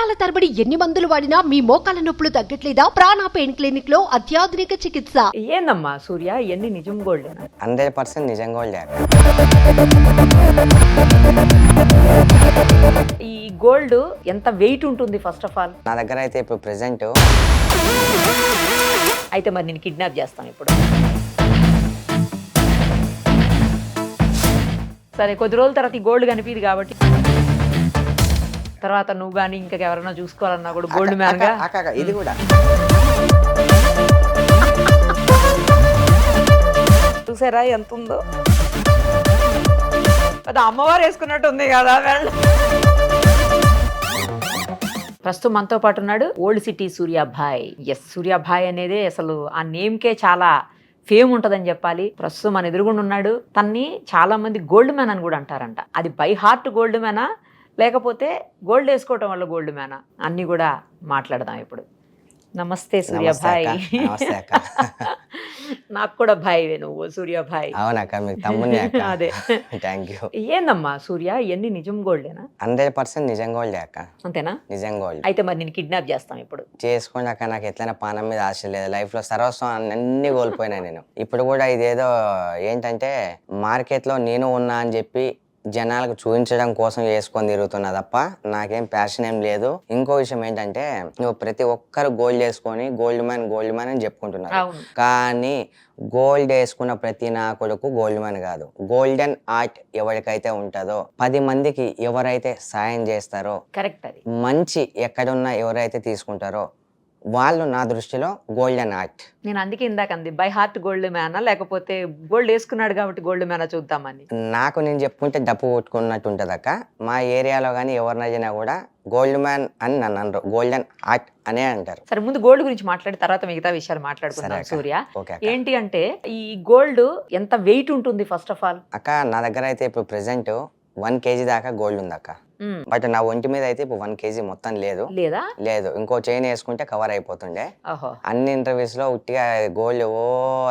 సంవత్సరాల తరబడి ఎన్ని మందులు వాడినా మీ మోకాల నొప్పులు తగ్గట్లేదా? ప్రాణ పెయిన్ క్లినిక్ లో అత్యాధునిక చికిత్స. ఏందమ్మా సూర్య ఎన్ని నిజం గోల్డ్? 100% నిజం గోల్డ్. ఈ గోల్డ్ ఎంత వెయిట్ ఉంటుంది ఫస్ట్ ఆఫ్ ఆల్? నా దగ్గర అయితే ఇప్పుడు ప్రెసెంట్ అయితే మరి నేను కిడ్నాప్ చేస్తాను ఇప్పుడు. సరే కొద్ది రోజుల తర్వాత ఈ గోల్డ్ కనిపిది కాబట్టి తర్వాత నువ్వు కానీ ఇంకా ఎవరైనా చూసుకోవాలన్నా కూడా గోల్డ్ మ్యాన్ గా ఇది కూడా చూసారా ఎంత ఉందో? అది అమ్మవారు వేసుకున్నట్టు ఉంది కదా. ప్రస్తుతం మనతో పాటు ఉన్నాడు old city Suryabhai. Yes, Suryabhai అనేది అసలు ఆ నేమ్కే చాలా ఫేమ్ ఉంటుందని చెప్పాలి. ప్రస్తుతం మన ఎదురుగుండా ఉన్నాడు. తన్ని చాలా మంది గోల్డ్ మ్యాన్ అని కూడా అంటారంట. అది బై హార్ట్ గోల్డ్ మ్యానా లేకపోతే గోల్డ్ వేసుకోవటం వల్ల గోల్డ్ మ్యానా అన్ని కూడా మాట్లాడదాం ఇప్పుడు. నమస్తే సూర్యాభాయ్. నాకు కూడా భాయ్ నువ్వు సూర్యాభాయ్. అవునక్క, మీకు తమ్ముని. అదే, థ్యాంక్ యూ. ఏందమ్మా సూర్య ఎన్ని నిజం గోల్డేనా? 100% నిజం గోల్డ్ అక్క. అంతేనా? నిజం గోల్డ్. అయితే మరి నేను కిడ్నాప్ చేస్తాం ఇప్పుడు. చేసుకోండి అక్క, నాకు ఎట్లైనా పానం మీద ఆశ లేదు. లైఫ్ లో సర్వస్వం అన్ని కోల్పోయినా నేను. ఇప్పుడు కూడా ఇదేదో ఏంటంటే మార్కెట్ లో నేను ఉన్నా అని చెప్పి జనాలకు చూపించడం కోసం వేసుకొని తిరుగుతున్నా తప్ప నాకేం ప్యాషన్ ఏం లేదు. ఇంకో విషయం ఏంటంటే నువ్వు ప్రతి ఒక్కరు గోల్డ్ వేసుకొని గోల్డ్ మ్యాన్ అని చెప్పుకుంటున్నారు, కానీ గోల్డ్ వేసుకున్న ప్రతి నా కొడుకు గోల్డ్ మ్యాన్ కాదు. గోల్డెన్ ఆర్ట్ ఎవరికైతే ఉంటుందో, 10 మందికి ఎవరైతే సాయం చేస్తారో, కరెక్ట్, అది మంచి ఎక్కడున్నా ఎవరైతే తీసుకుంటారో వాళ్ళు నా దృష్టిలో గోల్డెన్ ఆర్ట్. నేను అందుకే ఇందాక అంది బై హార్ట్ గోల్డ్ మ్యానా లేకపోతే గోల్డ్ వేసుకున్నాడు కాబట్టి గోల్డ్ మ్యానా చూద్దామని. నాకు నేను చెప్పుకుంటే డప్పు కొట్టుకున్నట్టు ఉంటుంది అక్క. మా ఏరియాలో కానీ ఎవరినైనా కూడా గోల్డ్ మ్యాన్ అని నన్ను అనరు, గోల్డెన్ ఆర్ట్ అనే అంటారు. సరే, ముందు గోల్డ్ గురించి మాట్లాడి తర్వాత మిగతా విషయాలు మాట్లాడుకుందాం సూర్య. ఓకే. ఏంటి అంటే ఈ గోల్డ్ ఎంత వెయిట్ ఉంటుంది ఫస్ట్ ఆఫ్ ఆల్? అక్క నా దగ్గర అయితే ఇప్పుడు ప్రెసెంట్ 1 kg దాకా గోల్డ్ ఉంది అక్క. బట్ నా ఒంటి మీద అయితే ఇప్పుడు 1 kg మొత్తం లేదు. లేదు, ఇంకో చైన్ వేసుకుంటే కవర్ అయిపోతుండే. అన్ని ఇంటర్వ్యూస్ లో ఉట్టిగా గోల్డ్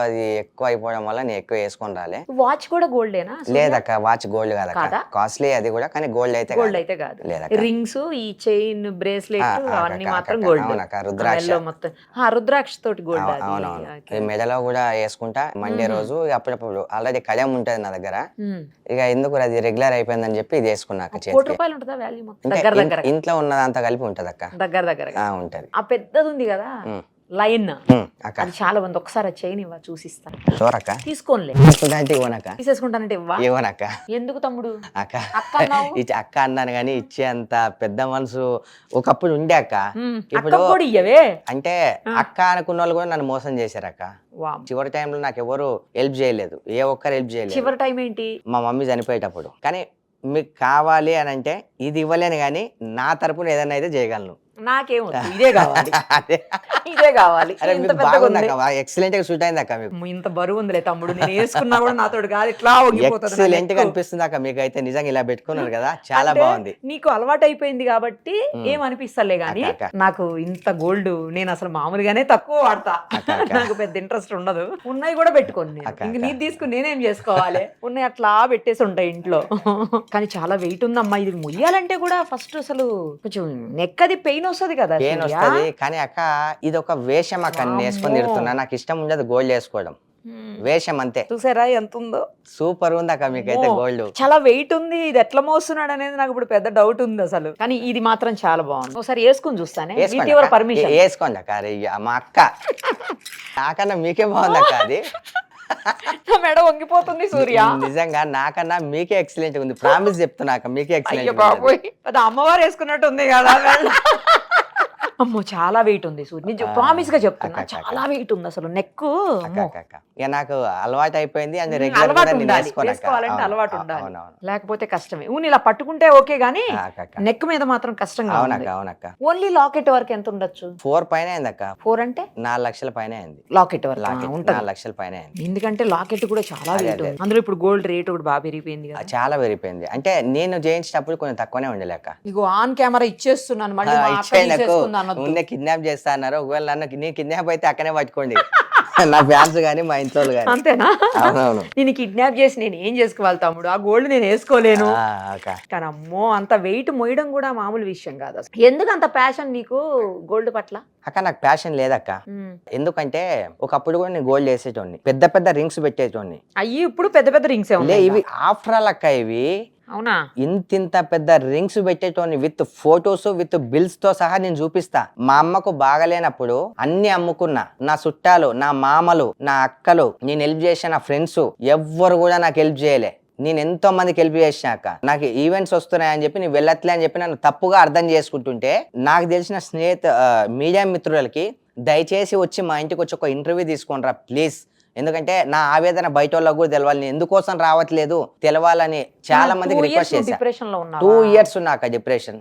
అది ఎక్కువ అయిపోవడం వల్ల నేను ఎక్కువ వేసుకొని రాలే. వాచ్ కూడా గోల్డేనా? లేదక్క, వాచ్ గోల్డ్ కాదక్క, కాస్ట్లీ అది కూడా, కానీ గోల్డ్ అయితే కాదు. రింగ్స్, ఈ చైన్, బ్రేస్లెట్ అవన్నీ మాత్రం గోల్డ్. అవునక్క, రుద్రాక్ష మొత్తం రుద్రాక్ష తోటి గోల్డ్. అవునవును, మెడలో కూడా వేసుకుంటా. మండే రోజు అప్పుడప్పుడు ఆల్రెడీ కళ్యాణం ఉంటది నా దగ్గర. ఇక ఎందుకు అది రెగ్యులర్ అయిపోయిందని చెప్పి ఇది వేసుకున్నాక ఇంట్లో ఉన్నదంతా కలిపి ఉంటది అక్క. దగ్గర ఉంటది. ఆ పెద్దది ఉంది కదా లైన్, అది చాలా మంది. ఒకసారి చైన్ ఇవ్వ చూసిస్తాను. తీసుకోనిలే, తీసేసుకుంటానంటే ఇవ్వనక్క. ఎందుకు తమ్ముడు? అక్క అక్క అన్నాను కానీ ఇచ్చే అంత పెద్ద మనసు ఒకప్పుడు ఉండే అక్క. ఇప్పుడు అంటే అక్క అనుకున్న వాళ్ళు కూడా నన్ను మోసం చేశారు అక్క. చివరి టైంలో నాకు ఎవరు హెల్ప్ చేయలేదు, ఏ ఒక్కరు హెల్ప్ చేయలేదు. చివరి టైం ఏంటి? మా మమ్మీ చనిపోయేటప్పుడు. కానీ మీకు కావాలి అని అంటే ఇది ఇవ్వలేను, కానీ నా తరపున ఏదైనా అయితే చేయగలను. నాకేమో ఇదే కావాలి, ఇదే కావాలి. ఎక్సలెంట్ గా సూట్ అయింది అక్క. మీకు ఇంత బరువు ఉందిలే తమ్ముడు, నేను వేసుకున్నా కూడా నాతో కాదు, ఇట్లా ఎక్సలెంట్ గా అనిపిస్తుంది అక్క. మీకు అయితే నిజంగా ఇలా పెట్టుకున్నారు కదా, చాలా బాగుంది. నీకు అలవాటు అయిపోయింది కాబట్టి ఏమనిపిస్తలే గానీ నాకు ఇంత గోల్డ్ నేను అసలు మామూలుగానే తక్కువ వాడతా. నాకు పెద్ద ఇంట్రెస్ట్ ఉండదు. ఉన్నాయి కూడా పెట్టుకోండి, ఇంక నీది తీసుకుని నేనేం చేసుకోవాలి? ఉన్నాయి అట్లా పెట్టేసి ఉంటాయి ఇంట్లో. కానీ చాలా వెయిట్ ఉందమ్మా. ఇది మొయ్యాలంటే కూడా ఫస్ట్ అసలు కొంచెం నెక్ అది పెయిన్ వస్తుంది కదా. పెయిన్ వస్తుంది, కానీ అక్క ఇది ఒక వేషం అక్క. నేను వేసుకొని తిరుగుతున్నా, నాకు ఇష్టం ఉండదు గోల్డ్ వేసుకోవడం, వేషం అంతే. చూసారా ఎంత ఉందో? సూపర్ ఉంది అక్క. మీకైతే గోల్డ్ చాలా వెయిట్ ఉంది. ఇది ఎట్లా మోస్తున్నాడు అనేది నాకు ఇప్పుడు పెద్ద డౌట్ ఉంది అసలు. కానీ ఇది మాత్రం చాలా బాగుంది. ఒకసారి వేసుకుని చూస్తానే. పర్మిషన్ వేసుకోండి అక్క. మా అక్క నాకన్నా మీకే బాగుంది అక్క. అది మెడ వంగిపోతుంది సూర్య. నిజంగా నాకన్నా మీకే ఎక్సలెంట్ ఉంది, ప్రామిస్ చెప్తున్నా. మీకే ఎక్సలెంట్. అది అమ్మవారు వేసుకున్నట్టు ఉంది కదా. అమ్మో చాలా వెయిట్ ఉంది సూర్య, ప్రామిస్ గా చెప్తున్నా. చాలా వెయిట్ ఉంది అసలు. నెక్ ఇక నాకు అలవాటు అయిపోయింది. అలవాటు ఉండాలి, లేకపోతే కష్టమే. ఇలా పట్టుకుంటే ఓకే గానీ నెక్ మీద మాత్రం కష్టంగా. అవునక్క. ఓన్లీ లాకెట్ వరకు ఎంత ఉండొచ్చు? 4 పైన అయింది అక్క. 4 అంటే 4 లక్షల పైన అయింది. లాకెట్ వరకు 4 లక్షల పైన అయింది. ఎందుకంటే లాకెట్ కూడా చాలా వెయిట్ ఉంది. అందులో ఇప్పుడు గోల్డ్ రేట్ కూడా బాగా పెరిగిపోయింది కదా. చాలా పెరిగిపోయింది. అంటే నేను చేయించేటప్పుడు కొంచెం తక్కువనే ఉండలేక. ఇగో ఆన్ కెమెరా ఇచ్చేస్తున్నాను. కిడ్నాప్ చేస్తా అన్నారు. ఒకవేళ నేను కిడ్నాప్ అయితే అక్కనే పట్టుకోండి. నా ఫ్యాన్స్ కానీ మా ఇంట్లో కానీ. అంతేనా? అవునవును. నేను కిడ్నాప్ చేసి నేను ఏం చేసుకోవాలి తమ్ముడు, ఆ గోల్డ్ నేను వేసుకోలేను. అక్క కానీ అమ్మో అంత వెయిట్ మోయడం కూడా మామూలు విషయం కాదు అసలు. ఎందుకు అంత ప్యాషన్ నీకు గోల్డ్ పట్ల? అక్క నాకు ప్యాషన్ లేదక్క. ఎందుకంటే ఒకప్పుడు కూడా నేను గోల్డ్ వేసేటోడిని, పెద్ద పెద్ద రింగ్స్ పెట్టేటోడిని. అయ్యి ఇప్పుడు పెద్ద పెద్ద రింగ్స్ ఇవి ఆఫ్టర్ ఆల్ అక్క, ఇవి అవునా ఇంత పెద్ద రింగ్స్ పెట్టేటోని విత్ ఫొటోస్ విత్ బిల్స్ తో సహా నేను చూపిస్తా. మా అమ్మకు బాగలేనప్పుడు అన్ని అమ్ముకున్నా. నా చుట్టాలు, నా మామలు, నా అక్కలు, నేను హెల్ప్ చేసిన నా ఫ్రెండ్స్ ఎవ్వరు కూడా నాకు హెల్ప్ చేయలే. నేను ఎంతో మందికి హెల్ప్ చేసినాక నాకు ఈవెంట్స్ వస్తున్నాయని చెప్పి నేను వెళ్ళట్లే అని చెప్పి నన్ను తప్పుగా అర్థం చేసుకుంటుంటే, నాకు తెలిసిన మీడియా మిత్రులకి దయచేసి వచ్చి మా ఇంటికి వచ్చి ఒక ఇంటర్వ్యూ తీసుకోండి రా ప్లీజ్. ఎందుకంటే నా ఆవేదన బయట వాళ్ళకు కూడా తెలవాలి, నేను ఎందుకోసం రావట్లేదు తెలవాలని చాలా మందికి రిక్వెస్ట్ చేశాను. 2 years ఉన్నాక డిప్రెషన్,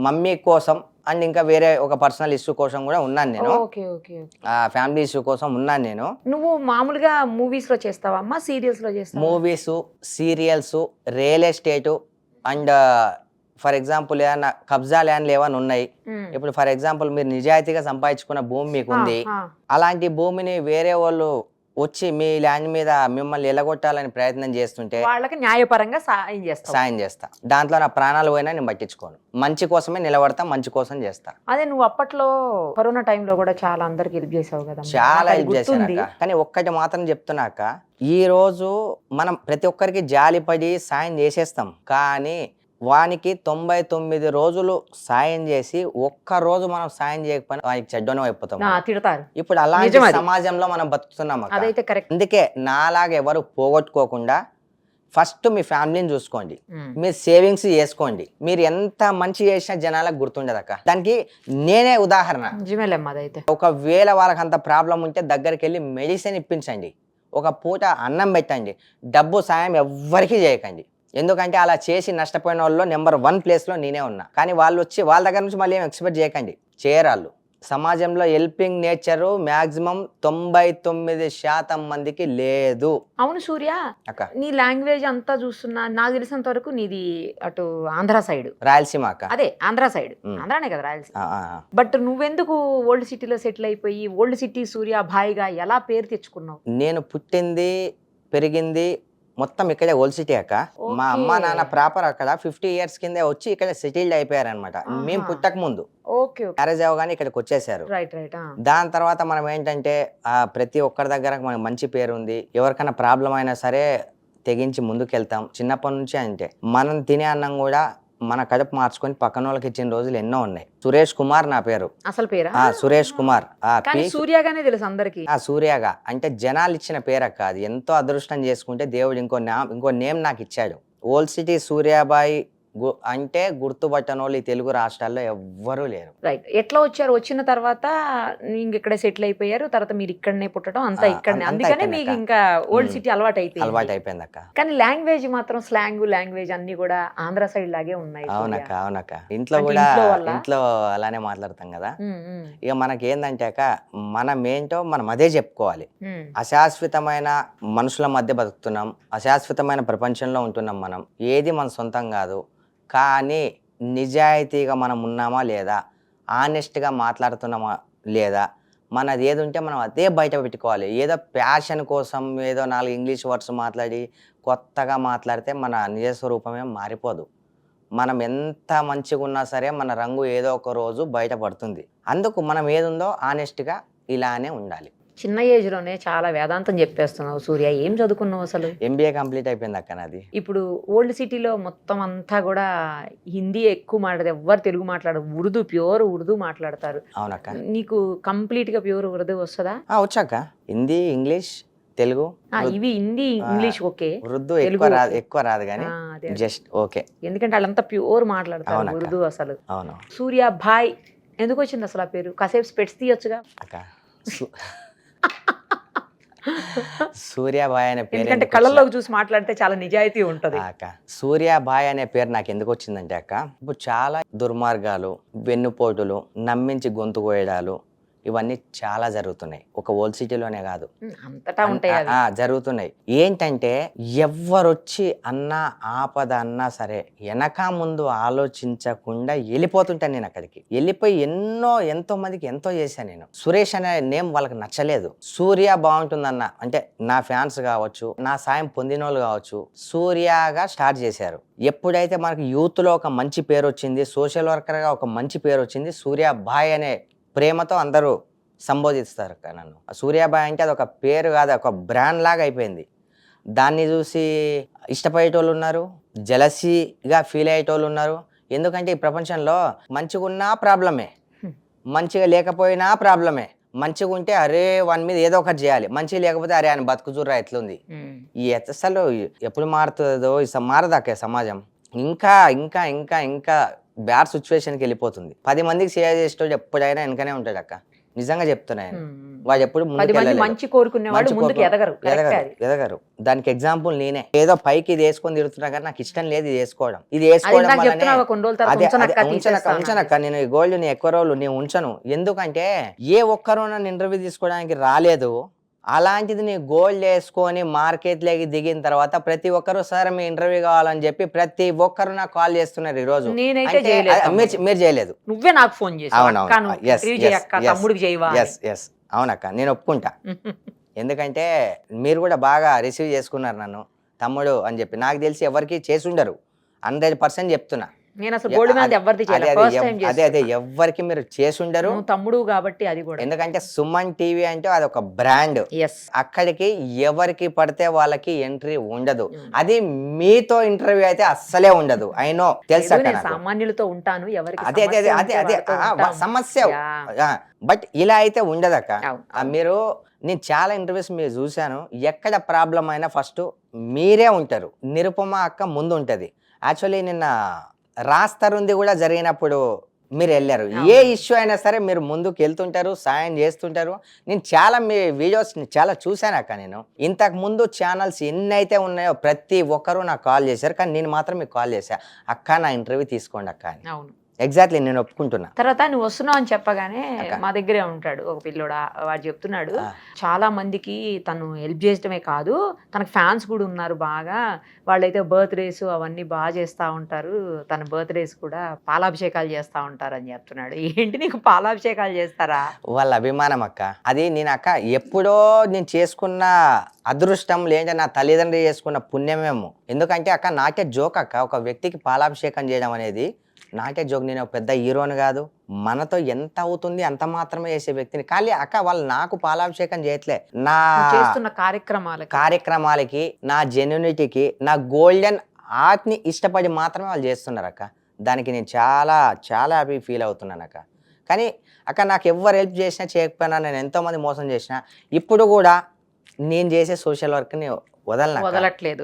మమ్మీ కోసం అండ్ ఇంకా వేరే ఒక పర్సనల్ ఇష్యూ కోసం కూడా ఉన్నాను నేను. ఫ్యామిలీ ఇష్యూ కోసం ఉన్నాను నేను. నువ్వు మామూలుగా మూవీస్ లో చేస్తావా అమ్మా, సీరియల్స్ లో చేస్తావా? Movies, serials, real estate and for example ఏమన్నా కబ్జా ల్యాండ్లు ఏమైనా ఉన్నాయి. ఇప్పుడు ఫర్ ఎగ్జాంపుల్ మీరు నిజాయితీగా సంపాదించుకున్న భూమి మీకు ఉంది, అలాంటి భూమిని వేరే వాళ్ళు వచ్చి మీ ల్యాండ్ మీద మిమ్మల్ని ఎలగొట్టాలని ప్రయత్నం చేస్తుంటే వాళ్ళకి న్యాయపరంగా సాయం చేస్తా. దాంట్లో నా ప్రాణాలు పోయినా నేను పట్టించుకోను, మంచి కోసమే నిలబడతా, మంచి కోసం చేస్తా. అదే నువ్వు అప్పట్లో కరోనా టైంలో కూడా చాలా అందరికి హెల్ప్ చేసావు కదా? చాలా హెల్ప్ చేశాను. కానీ ఒక్కటి మాత్రం చెప్తున్నాక, ఈ రోజు మనం ప్రతి ఒక్కరికి జాలిపడి సాయం చేసేస్తాం, కానీ వానికి 99 రోజులు సాయం చేసి ఒక్క రోజు మనం సాయం చేయకపోయినా వానికి చెడ్డనం అయిపోతాం, తిడతారు. ఇప్పుడు అలాంటి సమాజంలో మనం బతుకుతున్నాం. అందుకే నాలాగా ఎవరు పోగొట్టుకోకుండా ఫస్ట్ మీ ఫ్యామిలీని చూసుకోండి, మీరు సేవింగ్స్ చేసుకోండి. మీరు ఎంత మంచి చేసినా జనాలకు గుర్తుండదక్క. దానికి నేనే ఉదాహరణ. ఒకవేళ వాళ్ళకి అంత ప్రాబ్లం ఉంటే దగ్గరికి వెళ్ళి మెడిసిన్ ఇప్పించండి, ఒక పూట అన్నం పెట్టండి, డబ్బు సాయం ఎవ్వరికీ చేయకండి. ఎందుకంటే అలా చేసి నష్టపోయిన వాళ్ళు నెంబర్ 1 ప్లేస్లో నేనే ఉన్నా. కానీ వాళ్ళు వచ్చి వాళ్ళ దగ్గర నుంచి మళ్ళీ ఏం ఎక్స్పెక్ట్ చేయకండి, చేయరాళ్ళు. సమాజంలో హెల్పింగ్ నేచరు మాక్సిమం 99% మందికి లేదు. అవును సూర్య, నీ లాంగ్వేజ్ అంతా చూస్తున్నా, నాకు తెలిసినంత వరకు నీది అటు ఆంధ్ర సైడ్, రాయలసీమ అక్క. అదే ఆంధ్ర సైడ్, ఆంధ్రానే కదా రాయలసీమ. బట్ నువ్వెందుకు ఓల్డ్ సిటీలో సెటిల్ అయిపోయి ఓల్డ్ సిటీ సూర్య భాయ్గా ఎలా పేరు తెచ్చుకున్నావు? నేను పుట్టింది పెరిగింది మొత్తం ఇక్కడే ఓల్డ్ సిటీ అక్క. మా అమ్మ నాన్న ప్రాపర్ అక్కడ 50 years కింద వచ్చి ఇక్కడ సెటిల్డ్ అయిపోయారు అనమాట. మేము పుట్టక ముందు మ్యారేజ్ అవగానే ఇక్కడికి వచ్చేసారు. దాని తర్వాత మనం ఏంటంటే ప్రతి ఒక్కరి దగ్గర మనకు మంచి పేరు ఉంది. ఎవరికైనా ప్రాబ్లం అయినా సరే తెగించి ముందుకెళ్తాం. చిన్నప్పటి నుంచి అంటే మనం తినే అన్నం కూడా మన కడుపు మార్చుకొని పక్కన వాళ్ళకి ఇచ్చిన రోజులు ఎన్నో ఉన్నాయి. సురేష్ కుమార్ నా పేరు, అసలు పేరు సురేష్ కుమార్. సూర్యగానే తెలుసు అందరికి. సూర్యగా అంటే జనాలు ఇచ్చిన పేరక్క. అది ఎంతో అదృష్టం చేసుకుంటే దేవుడు ఇంకో నేమ్ నాకు ఇచ్చాడు. ఓల్డ్ సిటీ సూర్యాబాయి అంటే గుర్తుపట్టని వాళ్ళు ఈ తెలుగు రాష్ట్రాల్లో ఎవ్వరూ లేరు. రైట్. ఎట్లా వచ్చారు? వచ్చిన తర్వాత ఇక్కడే సెటిల్ అయిపోయారు, తర్వాత మీరు ఇక్కడనే పుట్టడం అంతా ఇక్కడనే, అందుకనే మీకు ఇంకా ఓల్డ్ సిటీ అలవాటు అయిపోయింది అక్క. కానీ లాంగ్వేజ్ మాత్రం లాంగ్వేజ్ అన్ని కూడా ఆంధ్ర సైడ్ లాగే ఉన్నాయి. అవునక్క. ఇంట్లో అలానే మాట్లాడతాం కదా. ఇక మనకి ఏందంటే అక్క, మనం ఏంటో మనం అదే చెప్పుకోవాలి. అశాశ్వతమైన మనుషుల మధ్య బతుకుతున్నాం, అశాశ్వతమైన ప్రపంచంలో ఉంటున్నాం. మనం ఏది మన సొంతం కాదు. కానీ నిజాయితీగా మనం ఉన్నామా లేదా, ఆనెస్ట్గా మాట్లాడుతున్నామా లేదా, మనది ఏది ఉంటే మనం అదే బయట పెట్టుకోవాలి. ఏదో ప్యాషన్ కోసం ఏదో 4 ఇంగ్లీష్ వర్డ్స్ మాట్లాడి కొత్తగా మాట్లాడితే మన నిజ స్వరూపమే మారిపోదు. మనం ఎంత మంచిగా ఉన్నా సరే మన రంగు ఏదో ఒక రోజు బయటపడుతుంది. అందుకు మనం ఏది ఉందో ఆనెస్ట్గా ఇలానే ఉండాలి. చిన్న ఏజ్ లోనే చాలా వేదాంతం చెప్పేస్తున్నావు సూర్య. ఏం చదువుకున్నావు అసలు? MBA కంప్లీట్ అయిపోయింది అక్క నాది. ఇప్పుడు ఓల్డ్ సిటీలో మొత్తం అంతా కూడా హిందీ ఎక్కువ మాట్లాడదు, ఎవ్వరు తెలుగు మాట్లాడరు, ప్యూర్ ఉర్దూ మాట్లాడతారు. అవునక్క. నీకు కంప్లీట్ గా ప్యూర్ ఉర్దూ వస్తుందా? వచ్చాక హిందీ, ఇంగ్లీష్, తెలుగు. ఇవి హిందీ, ఇంగ్లీష్ ఓకే, ఉర్దూ ఎక్కువ రాదు కానీ జస్ట్ ఓకే. ఎందుకంటే వాళ్ళంతా ప్యూర్ మాట్లాడతారు ఉర్దూ అసలు. అవును. సూర్య భాయ్ ఎందుకు వచ్చింది అసలు ఆ పేరు? కాసేపు స్పెట్స్ తీయొచ్చుగా అక్క. సూర్యాబాయ్ అనే పేరు, ఎందుకంటే కళ్ళల్లోకి చూసి మాట్లాడితే చాలా నిజాయితీ ఉంటది అక్క. సూర్యాబాయ్ అనే పేరు నాకు ఎందుకు వచ్చిందంటే అక్క, ఇప్పుడు చాలా దుర్మార్గాలు, వెన్నుపోటులు, నమ్మించి గొంతు కోయడాలు ఇవన్నీ చాలా జరుగుతున్నాయి. ఒక ఓల్డ్ సిటీలోనే కాదు, అంతటా ఉంటాయి అవి. జరుగుతున్నాయి. ఏంటంటే ఎవ్వరొచ్చి అన్నా ఆపద అన్నా సరే వెనక ముందు ఆలోచించకుండా వెళ్ళిపోతుంటాను నేను. అక్కడికి వెళ్ళిపోయి ఎంతో మందికి ఎంతో చేశాను నేను. సురేష్ అనే నేమ్ వాళ్ళకి నచ్చలేదు. సూర్య బాగుంటుందన్న అంటే నా ఫ్యాన్స్ కావచ్చు, నా సాయం పొందిన వాళ్ళు కావచ్చు, సూర్యగా స్టార్ట్ చేశారు. ఎప్పుడైతే మనకి యూత్ లో ఒక మంచి పేరు వచ్చింది, సోషల్ వర్కర్ గా ఒక మంచి పేరు వచ్చింది, సూర్యాబాయ్ అనే ప్రేమతో అందరూ సంబోధిస్తారు నన్ను. సూర్యాబాయ్ అంటే అది ఒక పేరు కాదు, ఒక బ్రాండ్ లాగా అయిపోయింది. దాన్ని చూసి ఇష్టపడేటోళ్ళు ఉన్నారు, జలసీగా ఫీల్ అయ్యేటోళ్ళు ఉన్నారు. ఎందుకంటే ఈ ప్రపంచంలో మంచిగా ఉన్నా ప్రాబ్లమే, మంచిగా లేకపోయినా ప్రాబ్లమే. మంచిగా ఉంటే అరే వాని మీద ఏదో ఒకటి చేయాలి, మంచిగా లేకపోతే అరే ఆయన బతుకు చూర్రా ఎట్లుంది. ఈ అసలు ఎప్పుడు మారుతుందో మారదాకే సమాజం. ఇంకా ఇంకా ఇంకా ఇంకా బ్యాడ్ సిచ్యువేషన్కి వెళ్ళిపోతుంది. 10 మందికి షేర్ చేసేటోడు ఎప్పుడైనా వెనకనే ఉంటాడు అక్క. నిజంగా చెప్తున్నాను. వాడు ఎప్పుడు మంచి కోరుకునేవాడు ముందుకు ఎదగరు. దానికి ఎగ్జాంపుల్ నేనే. ఏదో పైకి ఇది వేసుకొని తిరుగుతున్నా కానీ నాకు ఇష్టం లేదు ఇది వేసుకోవడం. ఇది వేసుకోవడం ఉంచనక్క, నేను ఈ గోల్డ్ ని ఎక్కువ రోజులు నేను ఉంచను. ఎందుకంటే ఏ ఒక్కరూ నన్ను ఇంటర్వ్యూ తీసుకోవడానికి రాలేదు. అలాంటిది నీ గోల్డ్ వేసుకొని మార్కెట్లోకి దిగిన తర్వాత ప్రతి ఒక్కరు సార్ మీ ఇంటర్వ్యూ కావాలని చెప్పి ప్రతి ఒక్కరు నాకు కాల్ చేస్తున్నారు. ఈ రోజు మీరు చేయలేదు, నువ్వే నాకు ఫోన్ చేసావు. అవునక్క, నేను ఒప్పుకుంటా. ఎందుకంటే మీరు కూడా బాగా రిసీవ్ చేసుకున్నారు నన్ను తమ్ముడు అని చెప్పి. నాకు తెలిసి ఎవరికి చేసి ఉండరు, 100% చెప్తున్నా. నేను అసలు గోల్డ్ మీద ఎవరిది చేయలేదు, ఫస్ట్ టైం చేస్తున్నా. అదే ఎవ్వరికి మీరు చేసి ఉండరు, తమ్ముడు కాబట్టి. అది కూడా ఎందుకంటే సుమన్ టీవీ అంటే అది ఒక బ్రాండ్. అక్కడికి ఎవరికి పడితే వాళ్ళకి ఎంట్రీ ఉండదు. అది మీతో ఇంటర్వ్యూ అయితే అస్సలే ఉండదు. అయినో తెలుసా, సామాన్యులతో ఉంటాను, ఎవరికి అదే సమస్య. బట్ ఇలా అయితే ఉండదక్క. మీరు నేను చాలా ఇంటర్వ్యూస్ మీరు చూశాను, ఎక్కడ ప్రాబ్లం అయినా ఫస్ట్ మీరే ఉంటారు. నిరుపమ అక్క ముందు ఉంటది. యాక్చువల్లీ నిన్న రాస్తారుంది కూడా జరిగినప్పుడు మీరు వెళ్ళారు. ఏ ఇష్యూ అయినా సరే మీరు ముందుకు వెళ్తుంటారు, సాయం చేస్తుంటారు. నేను చాలా మీ వీడియోస్ చాలా చూశాను అక్క. నేను ఇంతకు ముందు ఛానల్స్ ఎన్ని అయితే ఉన్నాయో ప్రతి ఒక్కరూ నాకు కాల్ చేశారు, కానీ నేను మాత్రం మీకు కాల్ చేశా, అక్క నా ఇంటర్వ్యూ తీసుకోండి అక్క అని. అవును, ఎగ్జాక్ట్లీ నేను ఒప్పుకుంటున్నా. తర్వాత నువ్వు వస్తున్నావు అని చెప్పగానే మా దగ్గరే ఉంటాడు ఒక పిల్లోడా, వాడు చెప్తున్నాడు చాలా మందికి తను హెల్ప్ చేయడమే కాదు తనకు ఫ్యాన్స్ కూడా ఉన్నారు బాగా. వాళ్ళైతే బర్త్డేస్ అవన్నీ బాగా చేస్తూ ఉంటారు, తన బర్త్డేస్ కూడా పాలాభిషేకాలు చేస్తూ ఉంటారు అని చెప్తున్నాడు. ఏంటి నీకు పాలాభిషేకాలు చేస్తారా? వాళ్ళ అభిమానం అక్క. అది నేను అక్క ఎప్పుడో నేను చేసుకున్న అదృష్టం, లేదంటే నా తల్లిదండ్రులు చేసుకున్న పుణ్యమేమో. ఎందుకంటే అక్క నాకే జోక్ అక్క, ఒక వ్యక్తికి పాలాభిషేకం చేయడం అనేది నాకే జోక్. నేను పెద్ద హీరోని కాదు, మనతో ఎంత అవుతుంది అంత మాత్రమే చేసే వ్యక్తిని. కానీ అక్క వాళ్ళు నాకు పాలాభిషేకం చేయట్లే, నా చేస్తున్న కార్యక్రమాలకి, నా జెన్యూనిటీకి, నా గోల్డెన్ ఆర్ట్ని ఇష్టపడి మాత్రమే వాళ్ళు చేస్తున్నారు అక్క. దానికి నేను చాలా చాలా హ్యాపీ ఫీల్ అవుతున్నాను అక్క. కానీ అక్క నాకు ఎవరు హెల్ప్ చేసినా చేయకపోయినా, నేను ఎంతోమంది మోసం చేసినా ఇప్పుడు కూడా నేను చేసే సోషల్ వర్క్ని వదలట్లేదు.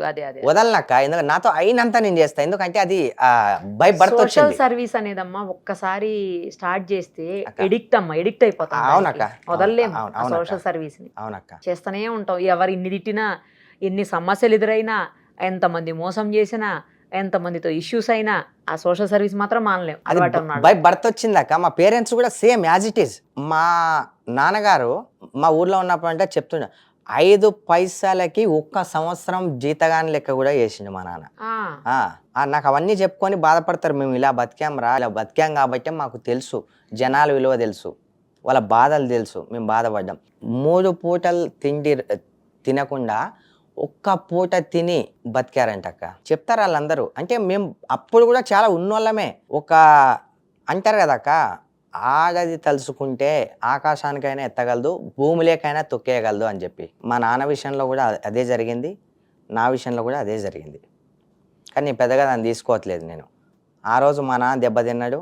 వదలనక్క, ఎందుకంటే నాతో అయినంత నేను చేస్తా. ఎందుకంటే అది బై బర్త్ సోషల్ సర్వీస్ అనేదమ్మా ఒక్కసారి స్టార్ట్ చేస్తే ఎడిక్ట్ అయిపోతాం. అవునక్క, వదలలేము సోషల్ సర్వీస్ ని. అవునక్క, చేస్తూనే ఉంటాం. ఎవరు ఇన్ని తిట్టినా, ఎన్ని సమస్యలు ఎదురైనా, ఎంతమంది మోసం చేసినా, ఎంతమందితో ఇష్యూస్ అయినా ఆ సోషల్ సర్వీస్ మాత్రం మానలేం. By birth వచ్చిందాక. మా పేరెంట్స్ కూడా సేమ్ యాజ్ ఇట్ ఈస్. మా నాన్నగారు మా ఊర్లో ఉన్నప్పుడు అంటే చెప్తుండే 5 పైసలకి 1 సంవత్సరం జీతగాని లెక్క కూడా చేసిండు మా నాన్న. నాకు అవన్నీ చెప్పుకొని బాధపడతారు, మేము ఇలా బతికాం రా, ఇలా బతికాం కాబట్టి మాకు తెలుసు, జనాల విలువ తెలుసు, వాళ్ళ బాధలు తెలుసు, మేము బాధపడ్డాం. 3 పూటలు తిండి తినకుండా 1 పూట తిని బతికారంట అక్క. చెప్తారు వాళ్ళందరూ. అంటే మేము అప్పుడు కూడా చాలా ఉన్నోళ్ళమే. అంటారు కదా అక్క, ఆడది తలుసుకుంటే ఆకాశానికైనా ఎత్తగలదు, భూమిలేకైనా తొక్కేయగలదు అని చెప్పి. మా నాన్న విషయంలో కూడా అదే జరిగింది, నా విషయంలో కూడా అదే జరిగింది. కానీ నేను పెద్దగా దాన్ని తీసుకోవట్లేదు. నేను ఆ రోజు మా నాన్న దెబ్బతిన్నాడు,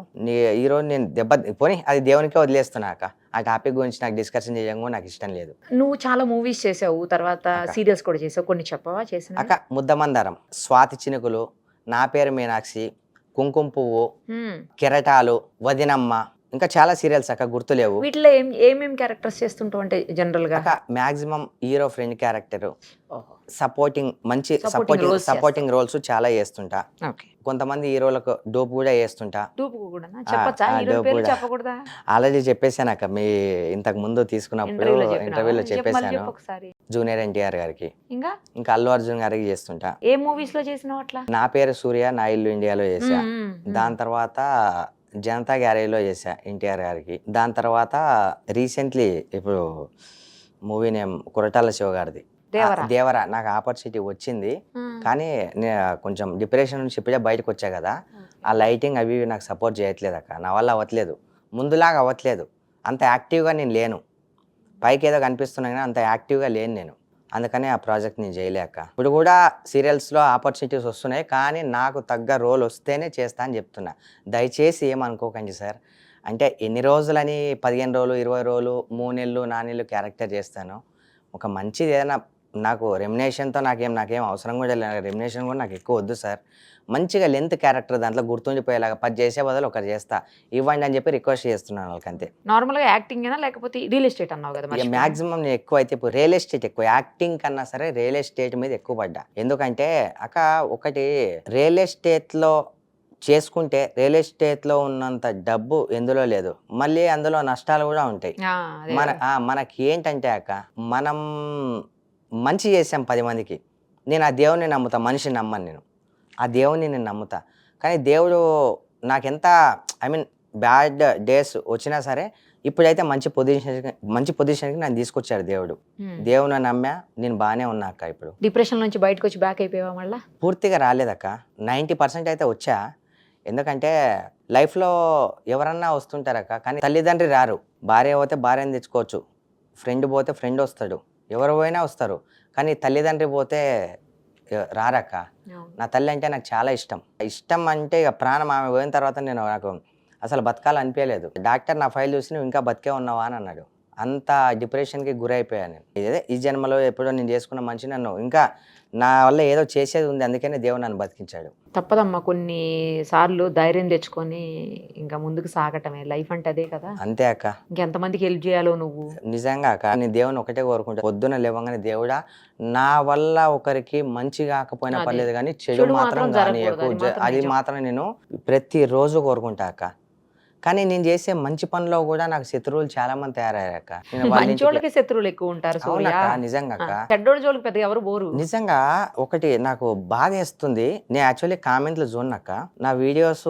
ఈరోజు నేను పోనీ అది దేవునికే వదిలేస్తున్నాక. ఆ టాపిక్ గురించి నాకు డిస్కషన్ చేయడం కూడా నాకు ఇష్టం లేదు. నువ్వు చాలా మూవీస్ చేసావు, తర్వాత సీరియల్స్ కూడా చేసావు, కొన్ని చెప్పవా చేసిన? అక్క ముద్దమందారం, స్వాతి చినుకులు, నా పేరు మీనాక్షి, కుంకుమ పువ్వు, కెరటాలు, వదినమ్మ, ఇంకా చాలా సీరియల్స్ అక్క గుర్తులేవు. వీటిలో ఏమేం క్యారెక్టర్స్ చేస్తుంటావు అంటే జనరల్ గా? అక్క మాక్సిమం హీరో ఫ్రెండ్ క్యారెక్టర్, ఓహో, సపోర్టింగ్ మంచి Supporting roles సపోర్టింగ్ రోల్స్ చాలా చేస్తుంటా. ఓకే. కొంతమంది హీరోలకు డోప్ కూడా చేస్తుంటా. డూపు కూడా చెప్పచ్చా? ఆ, హీరో డూపు పేరు కూడా. చెప్పకూడదా? ఆల్రెడీ చెప్పేశాను అక్క, మీ ఇంతకు ముందు తీసుకున్నప్పుడు ఇంటర్వ్యూలో చెప్పేశాను. ఒకసారి జూనియర్ ఎన్టీఆర్ గారికి, ఇంకా ఇంకా అల్లు అర్జున్ గారికి చేస్తుంటా. ఏ మూవీస్ లో చేసినావు అట్లా? నా పేరు సూర్య, నా ఇల్లు ఇండియాలో చేశా. మ్మ్. దాని తర్వాత జనతా గ్యారేజ్లో చేశా ఎన్టీఆర్ గారికి. దాని తర్వాత రీసెంట్లీ ఇప్పుడు మూవీ నేమ్ కొరటాల శివ గారిది దేవరా. దేవరా. నాకు ఆపర్చునిటీ వచ్చింది, కానీ కొంచెం డిప్రెషన్ నుంచి ఇప్పుడే బయటకు వచ్చా కదా, ఆ లైటింగ్ అవి ఇవి నాకు సపోర్ట్ చేయట్లేదు అక్క. నా వల్ల అవ్వట్లేదు, ముందులాగా అవ్వట్లేదు. అంత యాక్టివ్గా నేను లేను. పైకి ఏదో కనిపిస్తున్నా కానీ అంత యాక్టివ్గా లేను నేను. అందుకని ఆ ప్రాజెక్ట్ నేను చేయలేక. ఇప్పుడు కూడా సీరియల్స్లో ఆపర్చునిటీస్ వస్తున్నాయి, కానీ నాకు తగ్గ రోల్ వస్తేనే చేస్తా అని చెప్తున్నా. దయచేసి ఏమనుకోకండి సార్. అంటే ఎన్ని రోజులని 15 రోజులు 20 రోజులు 3 నెలలు 4 నెలలు క్యారెక్టర్ చేస్తాను. ఒక మంచిది ఏదైనా నాకు రెమ్యునేషన్తో నాకేం అవసరం కూడా లేదు. రెమ్యునేషన్ కూడా నాకు ఎక్కువ వద్దు సార్. మంచిగా లెంత్ క్యారెక్టర్ దాంట్లో గుర్తుండిపోయేలాగా 10 చేసే బదులు ఒకటి చేస్తా, ఇవ్వండి అని చెప్పి రిక్వెస్ట్ చేస్తున్నాను వాళ్ళకి, అంతే. నార్మల్ గా యాక్టింగ్ అయినా లేకపోతే రియల్ ఎస్టేట్ అన్నావు కదా? ఇక మ్యాక్సిమం నేను ఎక్కువ అయితే ఇప్పుడు రియల్ ఎస్టేట్ ఎక్కువ, యాక్టింగ్ కన్నా సరే రియల్ ఎస్టేట్ మీద ఎక్కువ పడ్డా. ఎందుకంటే అక్క ఒకటి, రియల్ ఎస్టేట్లో చేసుకుంటే రియల్ ఎస్టేట్లో ఉన్నంత డబ్బు ఎందులో లేదు, మళ్ళీ అందులో నష్టాలు కూడా ఉంటాయి. మనకి ఏంటంటే అక్క, మనం మంచి చేసాం 10 మందికి, నేను ఆ దేవుని నమ్ముతా, మనిషిని నమ్మను నేను, ఆ దేవుని నేను నమ్ముతా. కానీ దేవుడు నాకెంత బ్యాడ్ డేస్ వచ్చినా సరే ఇప్పుడైతే మంచి పొజిషన్కి నన్ను తీసుకొచ్చాడు దేవుడు. దేవుని నమ్మా, నేను బాగానే ఉన్నా అక్క. ఇప్పుడు డిప్రెషన్ నుంచి బయటకు వచ్చి బ్యాక్ అయిపోయావా మళ్ళా? పూర్తిగా రాలేదక్క, 90% అయితే వచ్చా. ఎందుకంటే లైఫ్లో ఎవరన్నా వస్తుంటారక్క, కానీ తల్లిదండ్రి రారు. భార్య పోతే భార్యని తెచ్చుకోవచ్చు, ఫ్రెండ్ పోతే ఫ్రెండ్ వస్తాడు, ఎవరు పోయినా వస్తారు. కానీ తల్లిదండ్రి పోతే రారక్క. నా తల్లి అంటే నాకు చాలా ఇష్టం అంటే ఇక ప్రాణం. ఆమె పోయిన తర్వాత నాకు అసలు బతకాలనిపించలేదు. డాక్టర్ నా ఫైల్ చూసి నువ్వు ఇంకా బతికే ఉన్నావా అని అన్నాడు. అంత డిప్రెషన్కి గురైపోయాను నేను. ఈ జన్మలో ఎప్పుడో నేను చేసుకున్న మనిషి నన్ను ఇంకా నా వల్ల ఏదో చేసేది ఉంది, అందుకనే దేవుడు నన్ను బతికించాడు. తప్పదమ్మా, కొన్ని సార్లు ధైర్యం తెచ్చుకొని ఇంకా ముందుకు సాగటమే లైఫ్ అంటే, అదే కదా. అంతే అక్క. ఇంకెంతమందికి హెల్ప్ చేయాలో నువ్వు. నిజంగా అక్క, నేను దేవుని ఒకటే కోరుకుంటా, పొద్దున లేవగానే దేవుడా నా వల్ల ఒకరికి మంచి కాకపోయినా పర్లేదు కానీ చెడు మాత్రం కానీయకు, అది మాత్రం నేను ప్రతిరోజు కోరుకుంటా అక్క. కానీ నేను చేసే మంచి పనిలో కూడా నాకు శత్రువులు చాలా మంది తయారయ్యాక. మంచోళ్ళకి శత్రువులు ఎక్కువ ఉంటారు. నిజంగా అక్క, చెడ్డోళ్ళ జోలికి పెద్దగా ఎవరు బోరు. నిజంగా ఒకటి నాకు బాధ వేస్తుంది. నేను యాక్చువల్లీ కామెంట్లు చూడనక్క, నా వీడియోస్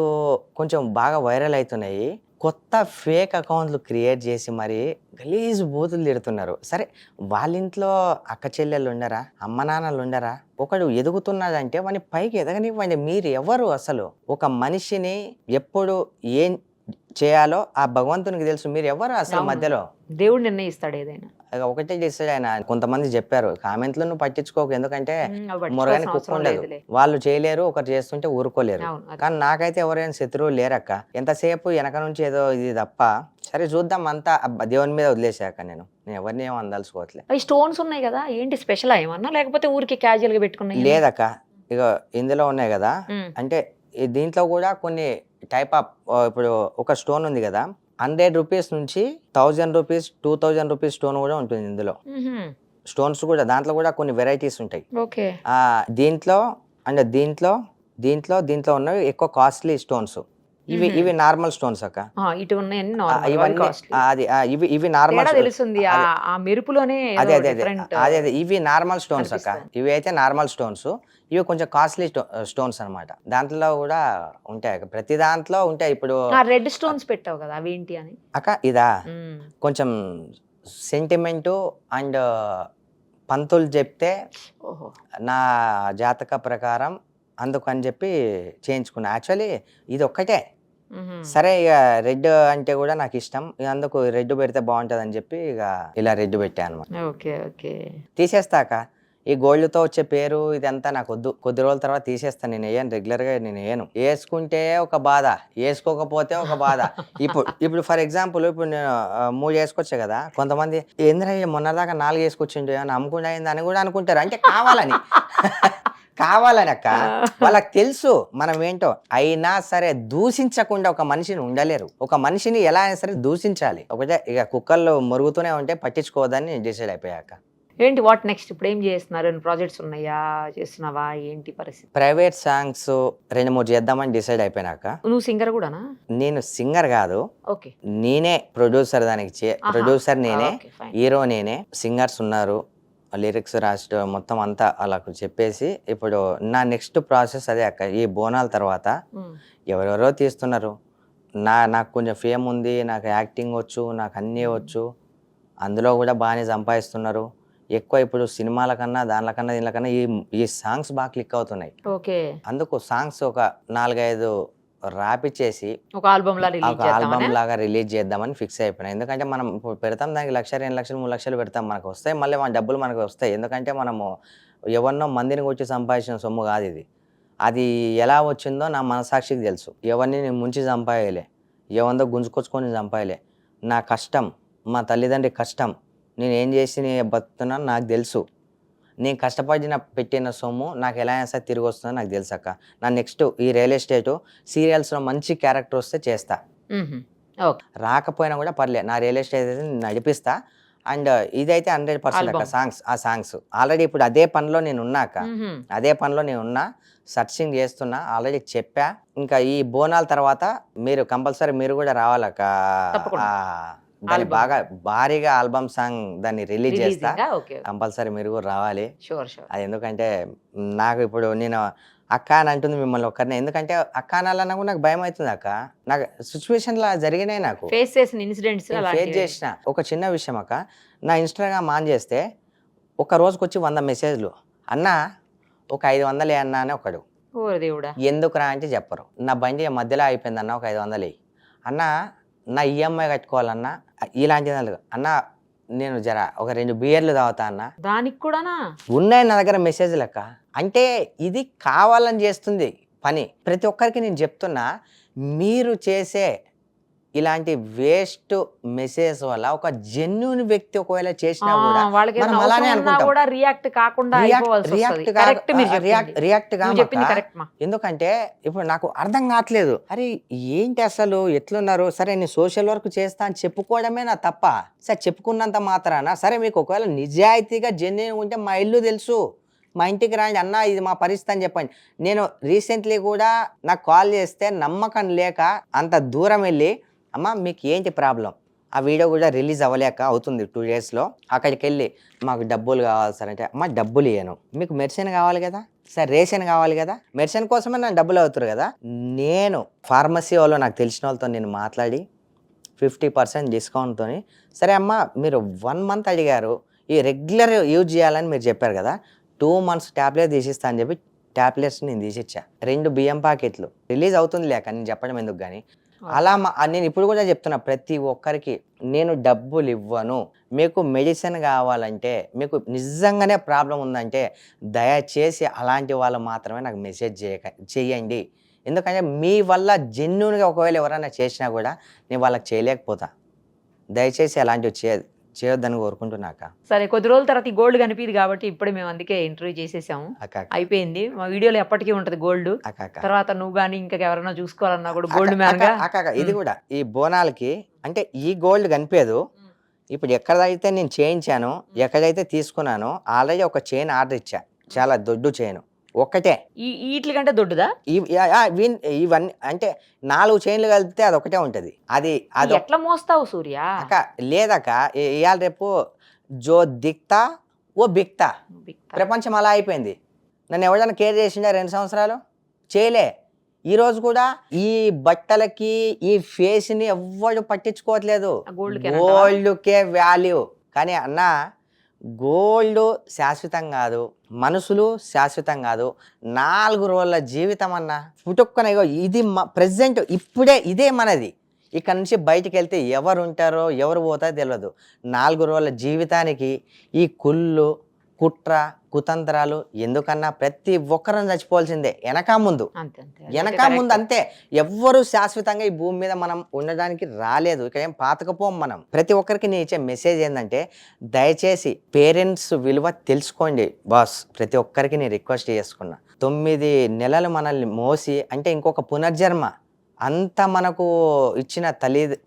కొంచెం బాగా వైరల్ అవుతున్నాయి. కొత్త ఫేక్ అకౌంట్లు క్రియేట్ చేసి మరి గలీజ్ బూతులు తిడుతున్నారు. సరే, వాళ్ళ ఇంట్లో అక్క చెల్లెళ్ళు ఉండరా, అమ్మ నాన్నలు ఉండరా? ఒకడు ఎదుగుతున్నాడంటే వాడిని పైకి ఎదగనివ్వండి. మీరు ఎవరు అసలు? ఒక మనిషిని ఎప్పుడు ఏం చేయాలో ఆ భగవంతునికి తెలుసు, మీరు ఎవరు అసలు మధ్యలో? దేవుడు నిర్ణయిస్తాడు ఏదైనా. ఒకటే చేస్తాడు ఆయన. కొంతమంది చెప్పారు కామెంట్లు నువ్వు పట్టించుకోకు, ఎందుకంటే మొరగాని కుక్క ఉండదు, వాళ్ళు చేయలేరు, ఒకరు చేస్తుంటే ఊరుకోలేరు. కానీ నాకైతే ఎవరైనా శత్రువులు లేరక్క. ఎంతసేపు వెనక నుంచి ఏదో ఇది తప్ప. సరే చూద్దాం, అంతా దేవుని మీద వదిలేసాక నేను ఎవరిని ఏమో అందలుచుకోవట్లేదు. అవి స్టోన్స్ ఉన్నాయి కదా, ఏంటి స్పెషల్ ఏమన్నా లేకపోతే ఊరికి క్యాజువల్ గా పెట్టుకున్నాయి? లేదక్క, ఇక ఇందులో ఉన్నాయి కదా, అంటే దీంట్లో కూడా కొన్ని టైప్ ఆఫ్, ఇప్పుడు ఒక స్టోన్ ఉంది కదా, 100 రూపీస్ నుంచి 1000 రూపీస్ 2000 రూపీస్ స్టోన్ కూడా ఉంటుంది ఇందులో. స్టోన్స్ కూడా దాంట్లో కూడా కొన్ని వెరైటీస్ ఉంటాయి. దీంట్లో అంటే దీంట్లో ఉన్నవి ఎక్కువ కాస్ట్లీ స్టోన్స్. ఇవి నార్మల్ స్టోన్స్ అక్క. ఇవి నార్మల్, అదే ఇవి నార్మల్ స్టోన్స్ అక్క. ఇవి అయితే నార్మల్ స్టోన్స్, ఇవి కొంచెం కాస్ట్లీ స్టోన్స్ అన్నమాట. దాంట్లో కూడా ఉంటాయి, ప్రతి దాంట్లో ఉంటాయి. ఇప్పుడు రెడ్ స్టోన్స్ పెట్టావు కదా, అవి ఏంటి అని అక్క? ఇదా కొంచెం సెంటిమెంటు అండ్ పంతులు చెప్తే నా జాతక ప్రకారం అందుకని చెప్పి చేయించుకున్నా. యాక్చువల్లీ ఇది ఒక్కటే. సరే, ఇక రెడ్ అంటే కూడా నాకు ఇష్టం, అందుకు రెడ్ పెడితే బాగుంటుంది అని చెప్పి ఇక ఇలా రెడ్ పెట్టాను అనమాట. తీసేస్తాక ఈ గోల్డ్తో వచ్చే పేరు ఇదంతా నాకు వద్దు. కొద్ది రోజుల తర్వాత తీసేస్తాను. నేను వేయను, రెగ్యులర్గా నేను వేయను. వేసుకుంటే ఒక బాధ, వేసుకోకపోతే ఒక బాధ. ఇప్పుడు ఫర్ ఎగ్జాంపుల్ ఇప్పుడు నేను 3 వేసుకొచ్చా కదా, కొంతమంది ఏంద్రా మొన్నదాకా 4 వేసుకొచ్చిండు అని అమ్ముకుండా అని కూడా అనుకుంటారు, అంటే కావాలని. కావాలని అక్క వాళ్ళకి తెలుసు మనం ఏంటో. అయినా సరే దూషించకుండా ఒక మనిషిని ఉండలేరు. ఒక మనిషిని ఎలా అయినా సరే దూషించాలి. ఒకటే ఇక కుక్కల్లో మురుగుతూనే ఉంటే పట్టించుకోవద్దని డిసైడ్ అయిపోయాక. ఏంటి వాట్ నెక్స్ట్? ఇప్పుడు ఏం చేస్తున్నారు? ప్రాజెక్ట్స్ ఉన్నాయా, చేస్తున్నావా, ఏంటి పరిస్థితి? ప్రైవేట్ సాంగ్స్ 2-3 చేద్దామని డిసైడ్ అయిపోయినాక. నువ్వు సింగర్ కూడానా? నేను సింగర్ కాదు, ఓకే. నేనే ప్రొడ్యూసర్. దానికి ప్రొడ్యూసర్ నేనే, ఓకే, ఫైన్. హీరో నేనే, సింగర్స్ ఉన్నారు, లిరిక్స్ రాసి మొత్తం అంతా అలా చెప్పేసి. ఇప్పుడు నా నెక్స్ట్ ప్రాసెస్ అదే అక్క. ఈ బోనాల తర్వాత ఎవరెవరో తీస్తున్నారు. నాకు కొంచెం ఫేమ్ ఉంది, నాకు యాక్టింగ్ వచ్చు, నాకు అన్నీ వచ్చు, అందులో కూడా బాగానే సంపాదిస్తున్నారు. ఎక్కువ ఇప్పుడు సినిమాల కన్నా దానికన్నా దీనికన్నా ఈ సాంగ్స్ బాగా క్లిక్ అవుతున్నాయి. ఓకే. అందుకు సాంగ్స్ ఒక 4-5 రాపిచ్చేసి ఒక ఆల్బమ్ లాగా రిలీజ్ చేద్దామని ఫిక్స్ అయిపోయినా. ఎందుకంటే మనం ఇప్పుడు పెడతాం దానికి 1,00,000, 2,00,000, 3,00,000 పెడతాం, మనకు వస్తాయి, మళ్ళీ మన డబ్బులు మనకు వస్తాయి. ఎందుకంటే మనము ఎవరినో మందిని వచ్చి సంపాదించిన సొమ్ము కాదు ఇది. అది ఎలా వచ్చిందో నా మనసాక్షికి తెలుసు. ఎవరిని నేను ముంచి సంపాదలే, ఎవరిదో గుంజుకొచ్చుకొని సంపాదలే. నా కష్టం, మా తల్లిదండ్రి కష్టం, నేను ఏం చేసి నేను బతుకుతున్నాను నాకు తెలుసు. నేను కష్టపడిన పెట్టిన సొమ్ము నాకు ఎలా అయినా సరే తిరిగి వస్తుందో నాకు తెలుసు అక్క. నా నెక్స్ట్ ఈ రియల్ ఎస్టేటు సీరియల్స్లో మంచి క్యారెక్టర్ వస్తే చేస్తా, రాకపోయినా కూడా పర్లేదు, నా రియల్ ఎస్టేట్ అయితే నడిపిస్తా. అండ్ ఇదైతే 100% అక్క. సాంగ్స్ ఆల్రెడీ ఇప్పుడు అదే పనిలో నేను ఉన్నా, సర్చింగ్ చేస్తున్నా, ఆల్రెడీ చెప్పా. ఇంకా ఈ బోనాల తర్వాత మీరు కూడా రావాలక్క. దాన్ని బాగా భారీగా ఆల్బమ్ సాంగ్ దాన్ని రిలీజ్ చేస్తా, కంపల్సరీ మీరు కూడా రావాలి. అది ఎందుకంటే నాకు ఇప్పుడు నేను అక్క అని అంటుంది మిమ్మల్ని ఒక్కరిని. ఎందుకంటే అక్క అనాలన్నా కూడా నాకు భయం అవుతుంది అక్క. నాకు సిచ్యువేషన్ లా జరిగినాయి, నాకు ఫేస్ చేసిన. ఒక చిన్న విషయం అక్క, నా ఇన్స్టాగ్రామ్ ఆన్ చేస్తే ఒక రోజుకి వచ్చి 100 మెసేజ్లు. అన్న ఒక 500 అన్నా అని ఒకడు. ఎందుకురా అంటే చెప్పరు. నా బండి మధ్యలో అయిపోయింది అన్న, ఒక 500 అన్న. నా ఈఎంఐ కట్టుకోవాలన్నా, ఇలాంటి అన్న నేను ఒక 2 బియర్లు తాగుతా అన్న. దానికి కూడా ఉన్నాయి నా దగ్గర మెసేజ్ లెక్క. అంటే ఇది కావాలని చేస్తుంది పని. ప్రతి ఒక్కరికి నేను చెప్తున్నా, మీరు చేసే ఇలాంటి వేస్ట్ మెసేజ్ వల్ల ఒక జెన్యూన్ వ్యక్తి ఒకవేళ చేసినా కూడా మనం అలానే అనుకుంటాం. రియాక్ట్ గా. ఎందుకంటే ఇప్పుడు నాకు అర్థం కావట్లేదు, అరే ఏంటి అసలు ఎట్లున్నారు. సరే నేను సోషల్ వర్క్ చేస్తా అని చెప్పుకోవడమే నా తప్ప. సరే చెప్పుకున్నంత మాత్రాన సరే మీకు ఒకవేళ నిజాయితీగా జెన్యూన్ ఉంటే మా ఇల్లు తెలుసు, మా ఇంటికి రాండి అన్న, ఇది మా పరిస్థితి అని చెప్పండి. నేను రీసెంట్లీ కూడా నాకు కాల్ చేస్తే నమ్మకం లేక అంత దూరం వెళ్ళి, అమ్మ మీకు ఏంటి ప్రాబ్లం, ఆ వీడియో కూడా రిలీజ్ అవుతుంది 2 డేస్లో. అక్కడికి వెళ్ళి మాకు డబ్బులు కావాలి సార్ అంటే, అమ్మ డబ్బులు ఇవ్వను, మీకు మెడిసిన్ కావాలి కదా సార్, రేషన్ కావాలి కదా, మెడిసిన్ కోసమే నాకు డబ్బులు అవుతారు కదా. నేను ఫార్మసీ వాళ్ళు నాకు తెలిసిన వాళ్ళతో నేను మాట్లాడి 50% డిస్కౌంట్తో, సరే అమ్మ మీరు 1 మంత్ అడిగారు, ఈ రెగ్యులర్ యూజ్ చేయాలని మీరు చెప్పారు కదా, 2 months ట్యాబ్లెట్ తీసిస్తా అని చెప్పి ట్యాబ్లెట్స్ నేను తీసిచ్చా. 2 బియ్యం ప్యాకెట్లు రిలీజ్ అవుతుంది లేక నేను చెప్పడం ఎందుకు కానీ. అలా నేను ఇప్పుడు కూడా చెప్తున్నా ప్రతి ఒక్కరికి, నేను డబ్బులు ఇవ్వను. మీకు మెడిసిన్ కావాలంటే, మీకు నిజంగానే ప్రాబ్లం ఉందంటే దయచేసి అలాంటి వాళ్ళు మాత్రమే నాకు మెసేజ్ చేయండి. ఎందుకంటే మీ వల్ల జెన్యూన్గా ఒకవేళ ఎవరైనా చేసినా కూడా నేను వాళ్ళకి చేయలేకపోతా. దయచేసి అలాంటివి చేయొద్దని కోరుకుంటున్నాక. సరే, కొద్ది రోజుల తర్వాత ఈ గోల్డ్ కనిపించింది కాబట్టి ఇప్పుడే మేము అందుకే ఇంటర్వ్యూ చేసేసాము, అయిపోయింది. మా వీడియోలో ఎప్పటికీ ఉంటది గోల్డ్. తర్వాత నువ్వు కానీ ఇంకా ఎవరైనా చూసుకోవాలన్నా కూడా గోల్డ్ మ్యాన్ గా. ఇది కూడా ఈ బోనాలకి అంటే ఈ గోల్డ్ కనిపించదు. ఇప్పుడు ఎక్కడైతే నేను చేయించాను, ఎక్కడైతే తీసుకున్నానో ఆల్రెడీ ఒక చైన్ ఆర్డర్ ఇచ్చా, చాలా దొడ్డు చైన్ ఒక్కటే. వీటి కంటే దొడ్డుదా ఇవన్నీ అంటే 4 చైన్లు కలిపితే అది ఒకటే ఉంటది. అది ఎట్లా మోస్తావు సూర్య? అక్క లేదక్క, ఇవాళ రేపు జో దిక్తా ఓ బిక్తా. ప్రపంచం అలా అయిపోయింది. నన్ను ఎవరైనా కేర్ చేసిండా 2 సంవత్సరాలు? చేయలే. ఈరోజు కూడా ఈ బట్టలకి ఈ ఫేస్ని ఎవ్వడు పట్టించుకోవట్లేదు. గోల్డ్కే వాల్యూ. కానీ అన్న గోల్డ్ శాశ్వతం కాదు, మనుషులు శాశ్వతం కాదు. 4 రోజుల జీవితం అన్న పుట్టుక్కున ఇది ప్రెసెంట్ ఇప్పుడే ఇదే మనది. ఇక్కడ నుంచి బయటికి వెళ్తే ఎవరు ఉంటారో ఎవరు పోతారో తెలియదు. 4 రోజుల జీవితానికి ఈ కుళ్ళు కుట్ర కుతంత్రాలు ఎందుకన్నా ప్రతి ఒక్కరం చచ్చిపోవాల్సిందే వెనక ముందు అంతే అంతే వెనక ముందు అంతే. ఎవ్వరు శాశ్వతంగా ఈ భూమి మీద మనం ఉండడానికి రాలేదు, ఇక్కడ ఏం పాతకపోం మనం. ప్రతి ఒక్కరికి నేను ఇచ్చే మెసేజ్ ఏంటంటే దయచేసి పేరెంట్స్ విలువ తెలుసుకోండి బాస్. ప్రతి ఒక్కరికి నేను రిక్వెస్ట్ చేసుకున్నా. 9 నెలలు మనల్ని మోసి అంటే ఇంకొక పునర్జన్మ అంతా మనకు ఇచ్చిన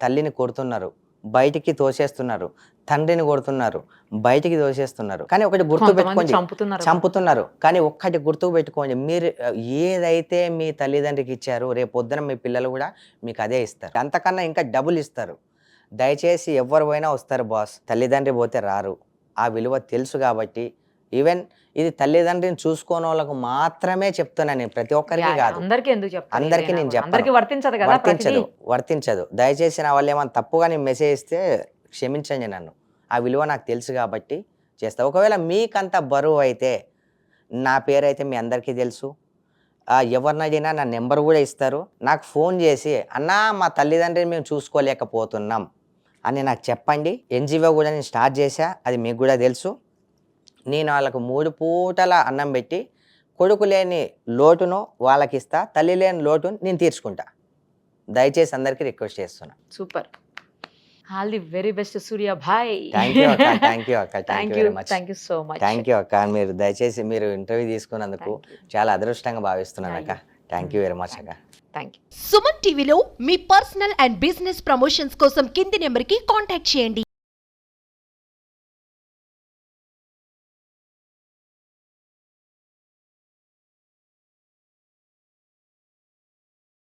తల్లిని కొడుతున్నారు, బయటికి తోసేస్తున్నారు, తండ్రిని కొడుతున్నారు, బయటికి తోసేస్తున్నారు. కానీ ఒకటి గుర్తు పెట్టుకోండి, చంపుతున్నారు. కానీ ఒక్కటి గుర్తు పెట్టుకోండి, మీరు ఏదైతే మీ తల్లిదండ్రికి ఇచ్చారో రేపు పొద్దున మీ పిల్లలు కూడా మీకు అదే ఇస్తారు, అంతకన్నా ఇంకా డబుల్ ఇస్తారు. దయచేసి ఎవరు పోయినా వస్తారు బాస్, తల్లిదండ్రి పోతే రారు. ఆ విలువ తెలుసు కాబట్టి ఈవెన్ ఇది తల్లిదండ్రిని చూసుకోని వాళ్ళకు మాత్రమే చెప్తున్నా నేను, ప్రతి ఒక్కరికి కాదు. అందరికీ నేను చెప్పను, వర్తించదు. దయచేసి నా వల్ల ఏమైనా తప్పుగా నేను మెసేజ్ ఇస్తే క్షమించండి నన్ను. ఆ విలువ నాకు తెలుసు కాబట్టి చేస్తా. ఒకవేళ మీకంత బరువు అయితే నా పేరు అయితే మీ అందరికీ తెలుసు, ఎవరిని అడిగినా నా నెంబర్ కూడా ఇస్తారు. నాకు ఫోన్ చేసి అన్నా మా తల్లిదండ్రిని మేము చూసుకోలేకపోతున్నాం అని నాకు చెప్పండి. ఎన్జిఓ కూడా నేను స్టార్ట్ చేశా, అది మీకు కూడా తెలుసు. నేను వాళ్ళకు 3 పూటల అన్నం పెట్టి కొడుకు లేని లోటును వాళ్ళకి ఇస్తా, తల్లి లేని లోటును నేను తీర్చుకుంటా. దయచేసి అందరికీ రిక్వెస్ట్ చేస్తున్నా. Super, all the very best Surya Bhai. Thank you అక్క, థ్యాంక్ యూ అక్క, thank you so much. Thank you అక్క. మీరు దయచేసి మీరు ఇంటర్వ్యూ తీసుకున్నందుకు చాలా అదృష్టంగా భావిస్తున్నాను అక్క. థ్యాంక్ యూ వెరీ మచ్ అక్క. Thank you. సుమన్ టీవీలో మీ పర్సనల్ అండ్ బిజినెస్ ప్రమోషన్స్ కోసం కింది నెంబర్కి కాంటాక్ట్ చేయండి.